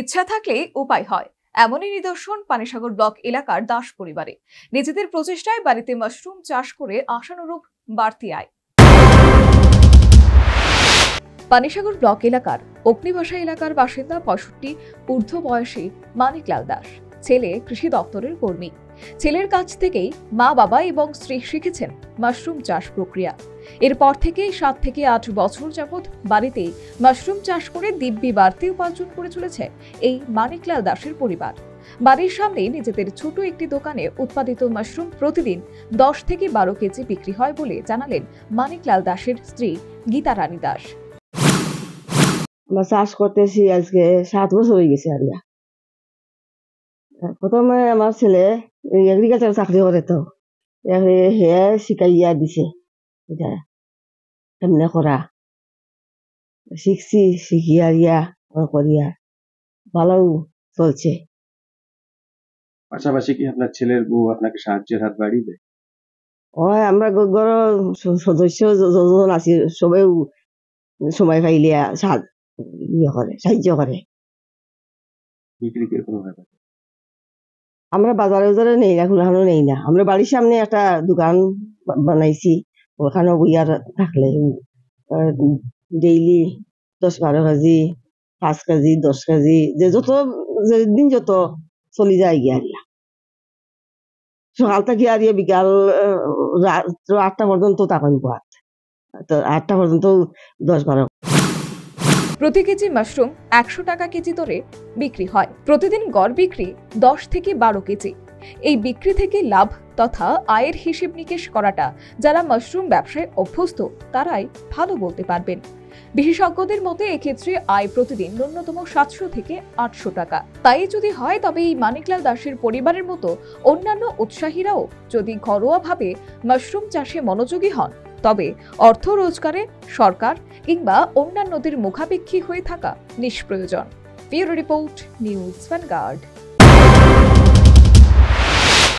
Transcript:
ইচ্ছা থাকলে উপায় হয়, এমনই নিদর্শন পানিসাগর ব্লক এলাকার দাস পরিবারে। নিজেদের প্রচেষ্টায় বাড়িতে মাশরুম চাষ করে আশানুরূপ বাড়তি আয়। পানিসাগর ব্লক এলাকার অগ্নিভাষা এলাকার বাসিন্দা 65 ঊর্ধ্ব বয়সী মানিকলাল দাস। ছেলে কৃষি দপ্তরের কর্মী। ছেলের কাছ থেকেই মা বাবা এবং স্ত্রী শিখেছেন মাশরুম চাষ প্রক্রিয়া। এরপর থেকেই 7 থেকে 8 বছর যাবৎ বাড়িতেই মাশরুম চাষ করে দিব্যি বাড়তি উপার্জন করে চলেছে এই মানিকলাল দাসের পরিবার। বাড়ির সামনে নিজেদের ছোট একটি দোকানে উৎপাদিত মাশরুম প্রতিদিন 10 থেকে 12 কেজি বিক্রি হয় বলে জানালেন মানিকলাল দাসের স্ত্রী গীতা রানী দাস। আমরা চাষ করতেছি আজকে 7 বছর হয়ে গেছে। আর প্রথমে আমার ছেলে এগ্রিকালচার চাকরি করে, তো হে শিখাইয়া দিছে এটা এমনি করা, শিখছি, শিখিয়া ইয়া করিয়া ভালো চলছে। পাশাপাশি কি আপনার ছেলের বউ আপনাকে সাহায্যের হাত বাড়িয়ে দেয়? আমরা ঘর সদস্য যজন আছি সবাই সময় পাইলে সাহায্য করে। বিক্রি কিরকম হয়? আমরা বাজারে নেই না, কোনখানে নেই না। আমরা বাড়ির সামনে একটা দোকান বানাইছি, ওখানে বইয়ার থাকলে ডেইলি 10-12 কেজি, 5 কেজি, 10 কেজি, যে যত দিন যত চলি যায় গিয়া। সকাল থেকে আর বিকাল 8টা পর্যন্ত তখন পাত, 8টা পর্যন্ত 10-12। প্রতি কেজি মাশরুম 100 টাকা কেজি দরে বিক্রি হয়। প্রতিদিন গড় বিক্রি 10 থেকে 12 কেজি। এই বিক্রি থেকে লাভ তথা আয়ের হিসেব নিকেশ করাটা যারা মাশরুম ব্যবসায় অভ্যস্ত তারাই ভালো বলতে পারবেন। বিশেষজ্ঞদের মতে এক্ষেত্রে আয় প্রতিদিন ন্যূনতম 700 থেকে 800 টাকা। তাই যদি হয় তবে এই মানিকলাল দাসের পরিবারের মতো অন্যান্য উৎসাহীরাও যদি ঘরোয়াভাবে মাশরুম চাষে মনোযোগী হন, তবে অর্থ রোজগারে সরকার কিংবা অন্যান্যদের মুখাপেক্ষী হয়ে থাকা নিষ্প্রয়োজন। Bureau report, news vanguard.